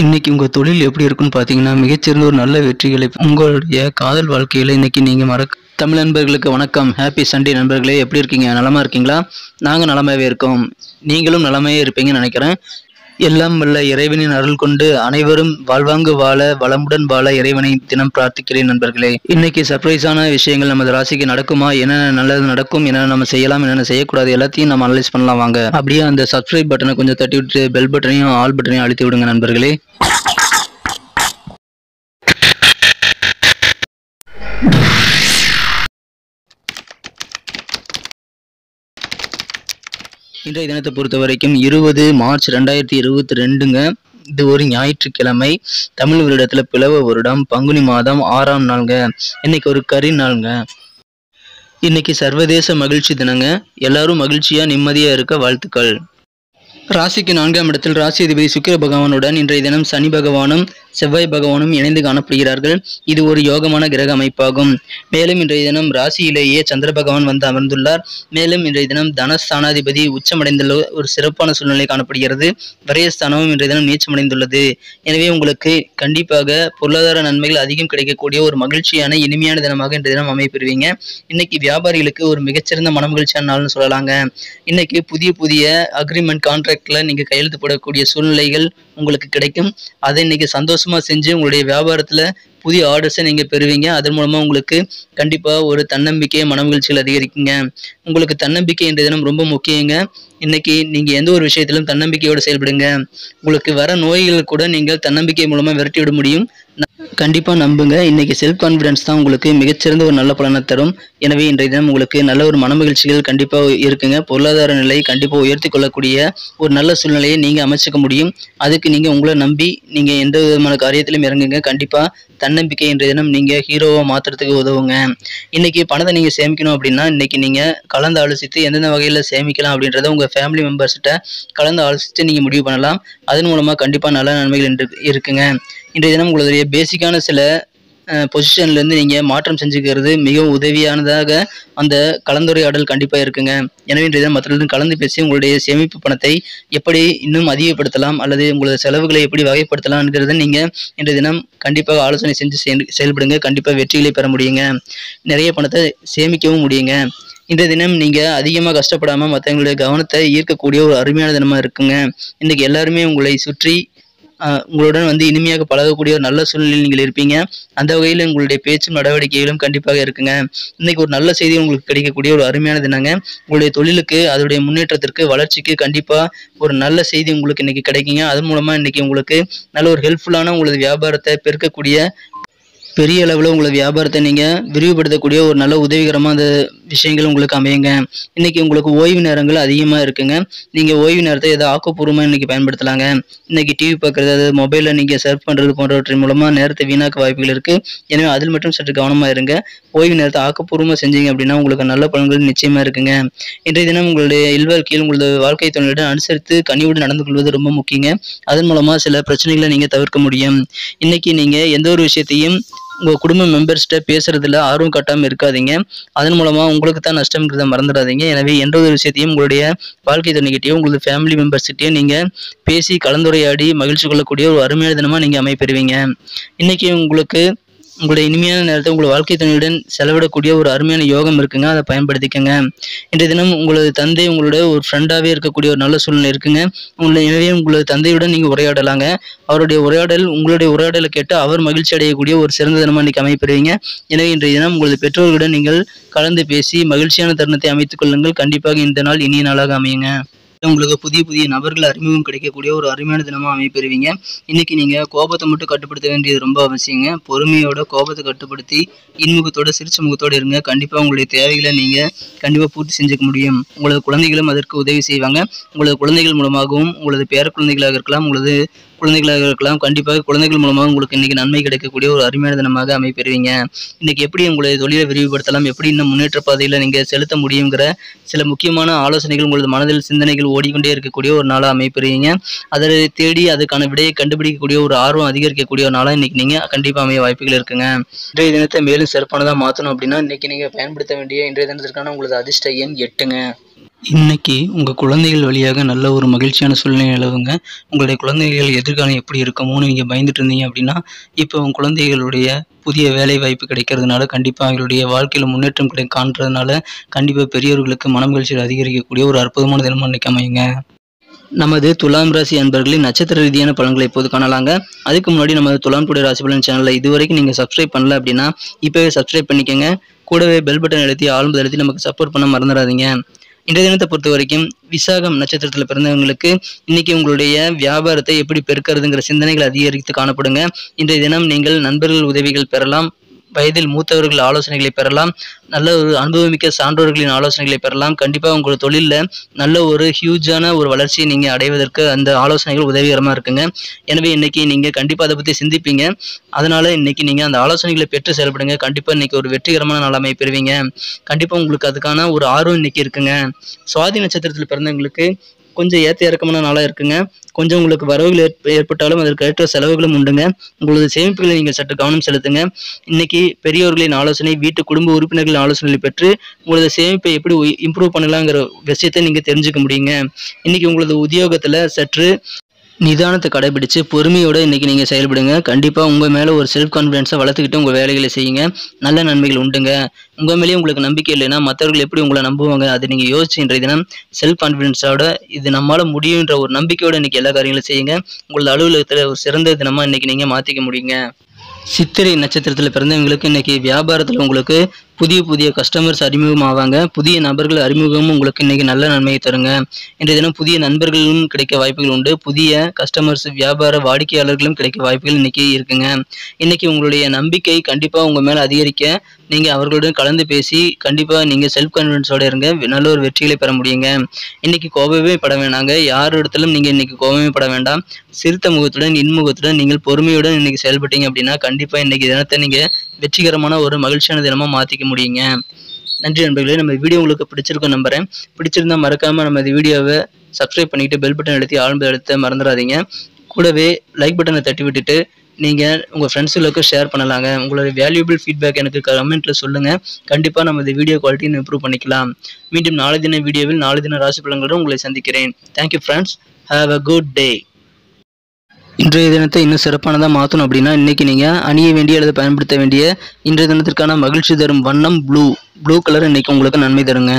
இன்னைக்கு உங்க தொழில் எப்படி இருக்குன்னு பார்த்தீங்கன்னா, மிகச்சிறந்த ஒரு நல்ல வெற்றிகளை உங்களுடைய காதல் வாழ்க்கையில இன்னைக்கு நீங்க தமிழ் நண்பர்களுக்கு வணக்கம். ஹேப்பி சண்டே நண்பர்களே, எப்படி இருக்கீங்க? நலமா இருக்கீங்களா? நாங்க நலமாவே இருக்கோம். நீங்களும் நலமாவே இருப்பீங்கன்னு நினைக்கிறேன். எல்லாம் வல்ல இறைவனின் அருள் கொண்டு அனைவரும் வாழ்வாங்கு வாழ, வளமுடன் வாழ இறைவனை தினம் பிரார்த்திக்கிறேன் நண்பர்களே. இன்னைக்கு சர்ப்ரைஸான விஷயங்கள் நமது ராசிக்கு நடக்குமா? என்னென்ன நல்லது நடக்கும், என்னென்ன நம்ம செய்யலாம், என்னென்ன செய்யக்கூடாது, எல்லாத்தையும் நம்ம அனலைஸ் பண்ணலாம் வாங்க. அப்படியே அந்த சப்ஸ்கிரைப் பட்டனை கொஞ்சம் தட்டி விட்டு பெல் பட்டனையும் ஆல் பட்டனையும் அழுத்தி விடுங்க நண்பர்களே. இன்றைய தினத்தை பொறுத்த வரைக்கும் 20 மார்ச் 2022ங்க. இது ஒரு ஞாயிற்றுக்கிழமை. தமிழ் வருடத்துல பிளவ வருடம் பங்குனி மாதம் 6ஆம் நாளுங்க. இன்னைக்கு ஒரு கரி நாளுங்க. இன்னைக்கு சர்வதேச மகிழ்ச்சி தினங்க. எல்லாரும் மகிழ்ச்சியா நிம்மதியா இருக்க வாழ்த்துக்கள். ராசிக்கு 4ஆம் இடத்தில் ராசி அதிபதி சுக்கிர பகவானுடன் இன்றைய தினம் சனி பகவானும் செவ்வாய் பகவானும் இணைந்து காணப்படுகிறார்கள். இது ஒரு யோகமான கிரக அமைப்பாகும். மேலும் இன்றைய தினம் ராசியிலேயே சந்திர பகவான் வந்து அமர்ந்துள்ளார். மேலும் இன்றைய தினம் தனஸ்தானாதிபதி உச்சமடைந்துள்ள ஒரு சிறப்பான சூழ்நிலை காணப்படுகிறது. விரயஸ்தானமும் இன்றைய தினம் நீச்சமடைந்துள்ளது. எனவே உங்களுக்கு கண்டிப்பாக பொருளாதார நன்மைகள் அதிகம் கிடைக்கக்கூடிய ஒரு மகிழ்ச்சியான இனிமையான தினமாக இன்றைய தினம் அமைப்பெறுவீங்க. இன்னைக்கு வியாபாரிகளுக்கு ஒரு மிகச்சிறந்த மனமகிழ்ச்சியான நாள்னு சொல்லலாங்க. இன்னைக்கு புதிய அக்ரிமெண்ட் கான்ட்ராக்ட்ல நீங்க கையெழுத்து போடக்கூடிய சூழ்நிலைகள் உங்களுக்கு கிடைக்கும். அதை இன்னைக்கு சந்தோஷமா செஞ்சு உங்களுடைய வியாபாரத்துல புதிய ஆர்டர்ஸை நீங்க பெறுவீங்க. அதன் மூலமா உங்களுக்கு கண்டிப்பா ஒரு தன்னம்பிக்கை, மனமகிழ்ச்சிகள் அதிகரிக்குங்க. உங்களுக்கு தன்னம்பிக்கை இன்றைய தினம் ரொம்ப முக்கியங்க. இன்னைக்கு நீங்க எந்த ஒரு விஷயத்திலும் தன்னம்பிக்கையோடு செயல்படுங்க. உங்களுக்கு வர நோய்கள் கூட நீங்கள் தன்னம்பிக்கை மூலமா விரட்டி விட முடியும். கண்டிப்பா நம்புங்க. இன்னைக்கு செல்ஃப் கான்ஃபிடன்ஸ் தான் உங்களுக்கு மிகச்சிறந்த ஒரு நல்ல பலனை தரும். எனவே இன்றைய தினம் உங்களுக்கு நல்ல ஒரு மனமகிழ்ச்சிகள் கண்டிப்பா இருக்குங்க. பொருளாதார நிலை கண்டிப்பா உயர்த்தி கொள்ளக்கூடிய ஒரு நல்ல சூழ்நிலையை நீங்க அமைச்சுக்க முடியும். அதுக்கு நீங்க உங்களை நம்பி நீங்க எந்த விதமான காரியத்திலும் இறங்குங்க. கண்டிப்பா தன்னம்பிக்கை இன்றைய தினம் நீங்க ஹீரோவா மாத்துறதுக்கு உதவுங்க. இன்னைக்கு பணத்தை நீங்க சேமிக்கணும் அப்படின்னா இன்னைக்கு நீங்க கலந்து ஆலோசித்து எந்தெந்த வகையில சேமிக்கலாம் அப்படின்றத உங்க ஃபேமிலி மெம்பர்ஸ்கிட்ட கலந்து ஆலோசித்து நீங்க முடிவு பண்ணலாம். அதன் மூலமா கண்டிப்பா நல்ல நன்மைகள் இருக்குங்க. இன்றைய தினம் உங்களுடைய பேசிக்கான சில பொசிஷன்ல இருந்து நீங்க மாற்றம் செஞ்சுக்கிறது மிகவும் உதவியானதாக அந்த கலந்துரையாடல் கண்டிப்பா இருக்குங்க. எனவே இன்றைய தினம் மற்றவர்களுடன் கலந்து பேசி உங்களுடைய சேமிப்பு பணத்தை எப்படி இன்னும் அதிகப்படுத்தலாம் அல்லது உங்களது செலவுகளை எப்படி வகைப்படுத்தலாம்ங்கிறத நீங்க இன்றைய தினம் கண்டிப்பாக ஆலோசனை செஞ்சு செயல்படுங்க. கண்டிப்பா வெற்றிகளை பெற முடியுங்க. நிறைய பணத்தை சேமிக்கவும் முடியுங்க. இன்றைய தினம் நீங்க அதிகமா கஷ்டப்படாம மற்றவங்களுடைய கவனத்தை ஈர்க்கக்கூடிய ஒரு அருமையான தினமா இருக்குங்க. இன்னைக்கு எல்லாருமே உங்களை சுற்றி உங்களுடன் வந்து இனிமையாக பழகக்கூடிய ஒரு நல்ல சூழ்நிலையில் நீங்கள் இருப்பீங்க. அந்த வகையில் உங்களுடைய பேச்சும் நடவடிக்கைகளும் கண்டிப்பாக இருக்குங்க. இன்னைக்கு ஒரு நல்ல செய்தி உங்களுக்கு கிடைக்கக்கூடிய ஒரு அருமையான தினங்க. உங்களுடைய தொழிலுக்கு அதோடைய முன்னேற்றத்திற்கு வளர்ச்சிக்கு கண்டிப்பா ஒரு நல்ல செய்தி உங்களுக்கு இன்னைக்கு கிடைக்குங்க. அதன் மூலமா இன்னைக்கு உங்களுக்கு நல்ல ஒரு ஹெல்ப்ஃபுல்லான உங்களது வியாபாரத்தை பெருக்கக்கூடிய பெரிய அளவில் உங்களை வியாபாரத்தை நீங்கள் விரிவுபடுத்தக்கூடிய ஒரு நல்ல உதவிகரமாக அந்த விஷயங்கள் உங்களுக்கு அமையுங்க. இன்றைக்கி உங்களுக்கு ஓய்வு நேரங்கள் அதிகமாக இருக்குங்க. நீங்கள் ஓய்வு நேரத்தை எதாவது ஆக்கப்பூர்வமாக இன்றைக்கி பயன்படுத்தலாங்க. இன்றைக்கி டிவி பார்க்குறது, அது மொபைலில் நீங்கள் சர்ச் பண்ணுறது போன்றவற்றின் மூலமாக நேரத்தை வீணாக்க வாய்ப்புகள் இருக்குது. எனவே அதில் மட்டும் சற்று கவனமாக இருங்க. ஓய்வு நேரத்தை ஆக்கப்பூர்வமாக செஞ்சீங்க அப்படின்னா உங்களுக்கு நல்ல பலன்கள் நிச்சயமாக இருக்குங்க. இன்றைய தினம் உங்களுடைய இல்வாழ்க்கையில் உங்களது வாழ்க்கை துணையுடன் அனுசரித்து கனிவுடன் நடந்து கொள்வது ரொம்ப முக்கியங்க. அதன் மூலமாக சில பிரச்சனைகளை நீங்கள் தவிர்க்க முடியும். இன்றைக்கி நீங்கள் எந்த ஒரு விஷயத்தையும் உங்கள் குடும்ப மெம்பர்ஸ்கிட்ட பேசுறதுல ஆர்வம் காட்டாமல் இருக்காதீங்க. அதன் மூலமாக உங்களுக்கு தான் நஷ்டம்ங்கிறத மறந்துடாதீங்க. எனவே எந்த ஒரு விஷயத்தையும் உங்களுடைய வாழ்க்கை துணைக்கிட்டையோ உங்களது ஃபேமிலி மெம்பர்ஸ்கிட்டையோ நீங்கள் பேசி கலந்துரையாடி மகிழ்ச்சி கொள்ளக்கூடிய ஒரு அருமையான தினமாக நீங்கள் அமைப்பெறுவீங்க. இன்றைக்கி உங்களுக்கு உங்களுடைய இனிமையான நேரத்தை உங்கள் வாழ்க்கை துணையுடன் செலவிடக்கூடிய ஒரு அருமையான யோகம் இருக்குங்க. அதை பயன்படுத்திக்கங்க. இன்றைய தினம் உங்களது தந்தை உங்களோட ஒரு ஃப்ரெண்டாகவே இருக்கக்கூடிய ஒரு நல்ல சூழ்நிலை இருக்குங்க. எனவே உங்களது தந்தையுடன் நீங்கள் உரையாடலாங்க. அவருடைய உங்களுடைய உரையாடலை கேட்டு அவர் மகிழ்ச்சி அடையக்கூடிய ஒரு சிறந்த தினமாக இன்றைக்கி அமைப்பெறுவீங்க. எனவே இன்றைய தினம் உங்களது பெற்றோர்களுடன் நீங்கள் கலந்து பேசி மகிழ்ச்சியான தருணத்தை அமைத்துக் கொள்ளுங்கள். கண்டிப்பாக இந்த நாள் இனிய நாளாக அமையுங்க. உங்களுக்கு புதிய நபர்கள் அறிமுகம் கிடைக்கக்கூடிய ஒரு அருமையான தினமாக அமைப்பெறுவீங்க. இன்னைக்கு நீங்க கோபத்தை மட்டும் கட்டுப்படுத்த வேண்டியது ரொம்ப அவசியங்க. பொறுமையோட கோபத்தை கட்டுப்படுத்தி இன்முகத்தோட சிரிச்ச முகத்தோட இருங்க. கண்டிப்பா உங்களுடைய தேவைகளை நீங்க கண்டிப்பா பூர்த்தி செஞ்சுக்க முடியும். உங்களது குழந்தைகளும் அதற்கு உதவி செய்வாங்க. உங்களது குழந்தைகள் மூலமாகவும் உங்களது பேர குழந்தைகளாக இருக்கலாம், உங்களது குழந்தைகளாக இருக்கலாம். கண்டிப்பாக குழந்தைகள் மூலமாக உங்களுக்கு இன்னைக்கு நன்மை கிடைக்கக்கூடிய ஒரு அருமையான தினமாக அமைப்பெறுவீங்க. இன்னைக்கு எப்படி உங்களுடைய தொழிலை விரிவுபடுத்தலாம், எப்படி இன்னும் முன்னேற்ற பாதையில நீங்க செலுத்த முடியுங்கிற சில முக்கியமான ஆலோசனைகள் உங்களது மனதில் சிந்தனைகள் ஓடிக்கொண்டே இருக்கக்கூடிய ஒரு நாளாக அமைப்பெறுவீங்க. அதை தேடி அதுக்கான விடையை கண்டுபிடிக்கக்கூடிய ஒரு ஆர்வம் அதிகரிக்கக்கூடிய ஒரு நாளாக இன்னைக்கு நீங்க கண்டிப்பா அமைய வாய்ப்புகள் இருக்குங்க. இன்றைய தினத்தை மேலும் சிறப்பானதாக மாற்றணும் அப்படின்னா இன்னைக்கு நீங்க பயன்படுத்த வேண்டிய இன்றைய தினத்திற்கான உங்களது அதிர்ஷ்ட எண் 8ங்க. இன்னைக்கு உங்கள் குழந்தைகள் வழியாக நல்ல ஒரு மகிழ்ச்சியான சூழ்நிலை நிலவுங்க. உங்களுடைய குழந்தைகள் எதிர்காலம் எப்படி இருக்குமோன்னு நீங்கள் பயந்துட்டு இருந்தீங்க அப்படின்னா, இப்போ உங்கள் குழந்தைகளுடைய புதிய வேலை வாய்ப்பு கிடைக்கிறதுனால கண்டிப்பாக அவங்களுடைய வாழ்க்கையில் முன்னேற்றம் காண்றதுனால கண்டிப்பாக பெரியவர்களுக்கு மனமகிழ்ச்சியில் அதிகரிக்கக்கூடிய ஒரு அற்புதமான தினமாக இன்னைக்கு அமையுங்க. நமது துலாம் ராசி அன்பர்களின் நட்சத்திர ரீதியான பலன்களை இப்போது காணலாங்க. அதுக்கு முன்னாடி நமது துலாம் டுடே ராசி பலன் சேனலில் இதுவரைக்கும் நீங்கள் சப்ஸ்கிரைப் பண்ணல அப்படின்னா இப்போவே சப்ஸ்கிரைப் பண்ணிக்கோங்க. கூடவே பெல் பட்டன் அழுத்தி ஆழ்ந்து அழுத்தி நமக்கு சப்போர்ட் பண்ண மறந்துடாதீங்க. இன்றைய தினத்தை பொறுத்த வரைக்கும் விசாகம் நட்சத்திரத்தில் பிறந்தவங்களுக்கு இன்னைக்கு உங்களுடைய வியாபாரத்தை எப்படி பெருக்கிறதுங்கிற சிந்தனைகள் அதிகரித்து காணப்படுங்க. இன்றைய தினம் நீங்கள் நண்பர்கள் உதவிகள் பெறலாம், வயதில் மூத்தவர்கள் ஆலோசனைகளை பெறலாம், நல்ல ஒரு அனுபவமிக்க சான்றோர்களின் ஆலோசனைகளை பெறலாம். கண்டிப்பாக உங்கள் தொழிலில் நல்ல ஒரு ஹியூஜான ஒரு வளர்ச்சியை நீங்கள் அடைவதற்கு அந்த ஆலோசனைகள் உதவிகரமாக இருக்குங்க. எனவே இன்னைக்கு நீங்கள் கண்டிப்பாக அதை பற்றி சிந்திப்பீங்க. அதனால இன்னைக்கு நீங்கள் அந்த ஆலோசனைகளை பெற்று செயல்படுங்க. கண்டிப்பாக இன்னைக்கு ஒரு வெற்றிகரமான நாளாமை பெறுவீங்க. கண்டிப்பாக உங்களுக்கு அதுக்கான ஒரு ஆர்வம் இன்னைக்கு இருக்குங்க. சுவாதி நட்சத்திரத்தில் பிறந்தவங்களுக்கு கொஞ்சம் ஏற்ற இறக்கமான நாளாக இருக்குங்க. கொஞ்சம் உங்களுக்கு வரவுகள் ஏற்பட்டாலும் அதற்கு ஏற்ற செலவுகளும் உண்டுங்க. உங்களது சேமிப்புகளை நீங்கள் சற்று கவனம் செலுத்துங்க. இன்னைக்கு பெரியவர்களின் ஆலோசனை, வீட்டு குடும்ப உறுப்பினர்களின் ஆலோசனைகளை பெற்று உங்களது சேமிப்பை எப்படி இம்ப்ரூவ் பண்ணலாங்கிற விஷயத்தை நீங்கள் தெரிஞ்சுக்க முடியுங்க. இன்னைக்கு உங்களது உத்தியோகத்தில் சற்று நிதானத்தை கடைபிடிச்சு பொறுமையோடு இன்றைக்கி நீங்கள் செயல்படுங்க. கண்டிப்பாக உங்கள் மேலே ஒரு செல்ஃப் கான்ஃபிடென்ஸை வளர்த்துக்கிட்டு உங்கள் வேலைகளை செய்யுங்க. நல்ல நன்மைகள் உண்டுங்க. உங்கள் மேலேயே உங்களுக்கு நம்பிக்கை இல்லைன்னா மற்றவர்கள் எப்படி உங்களை நம்புவாங்க? அதை நீங்கள் யோசிச்சு இன்றைய தினம் செல்ஃப் கான்ஃபிடென்ஸோட இது நம்மளால் முடியுன்ற ஒரு நம்பிக்கையோடு இன்றைக்கி எல்லா காரியங்களும் செய்யுங்க. உங்களது அலுவலகத்தில் ஒரு சிறந்த தினமாக இன்றைக்கி நீங்கள் மாற்றிக்க முடியுங்க. சித்திரை நட்சத்திரத்தில் பிறந்தவங்களுக்கு இன்றைக்கி வியாபாரத்தில் உங்களுக்கு புதிய கஸ்டமர்ஸ் அறிமுகமாவாங்க. புதிய நபர்கள் அறிமுகமும் உங்களுக்கு இன்றைக்கி நல்ல நன்மையை தருங்க. இன்றைய தினம் புதிய நண்பர்களும் கிடைக்க வாய்ப்புகள் உண்டு. புதிய கஸ்டமர்ஸ், வியாபார வாடிக்கையாளர்களும் கிடைக்க வாய்ப்புகள் இன்றைக்கி இருக்குங்க. இன்றைக்கி உங்களுடைய நம்பிக்கை கண்டிப்பாக உங்கள் மேலே அதிகரிக்க நீங்கள் அவர்களுடன் கலந்து பேசி கண்டிப்பாக நீங்கள் செல்ஃப் கான்ஃபிடென்ஸோடு இருங்க. நல்ல ஒரு வெற்றிகளை பெற முடியுங்க. இன்றைக்கி கோபமே பட வேணாங்க. யார் இடத்திலும் நீங்கள் இன்றைக்கி கோபமே பட வேண்டாம். சிறுத்த முகத்துடன் இன்முகத்துடன் நீங்கள் பொறுமையுடன் இன்றைக்கி செயல்பட்டீங்க அப்படின்னா கண்டிப்பாக இன்றைக்கி தினத்தை நீங்கள் வெற்றிகரமான ஒரு மகிழ்ச்சியான தினமாக மாற்றிக்க முடியுங்க. நன்றி நண்பர்களே. நம்ம வீடியோ உங்களுக்கு பிடிச்சிருக்கும் நம்புறேன். பிடிச்சிருந்தா மறக்காமல் நம்ம இந்த வீடியோவை சப்ஸ்கிரைப் பண்ணிவிட்டு பெல் பட்டன் அழுத்தி ஆழ்ந்து அழுத்த மறந்துடாதீங்க. கூடவே லைக் பட்டனை தட்டி விட்டுட்டு நீங்கள் உங்கள் ஃப்ரெண்ட்ஸுகளுக்கு ஷேர் பண்ணலாங்க. உங்களோட வேல்யூபிள் ஃபீட்பேக் எனக்கு கமெண்ட்டில் சொல்லுங்கள். கண்டிப்பாக நம்ம இந்த வீடியோ குவாலிட்டியை இம்ப்ரூவ் பண்ணிக்கலாம். மீண்டும் நாளை தின வீடியோவில் நாளை தின ராசி பலன்களுடன் உங்களை சந்திக்கிறேன். Thank you friends. Have a good day. இன்றைய தினத்தை இன்னும் சிறப்பானதாக மாற்றணும் அப்படின்னா இன்றைக்கி நீங்கள் அணிய வேண்டிய அல்லது பயன்படுத்த வேண்டிய இன்றைய தினத்திற்கான மகிழ்ச்சி தரும் வண்ணம் ப்ளூ கலர் இன்றைக்கி உங்களுக்கு நன்மை தருங்க.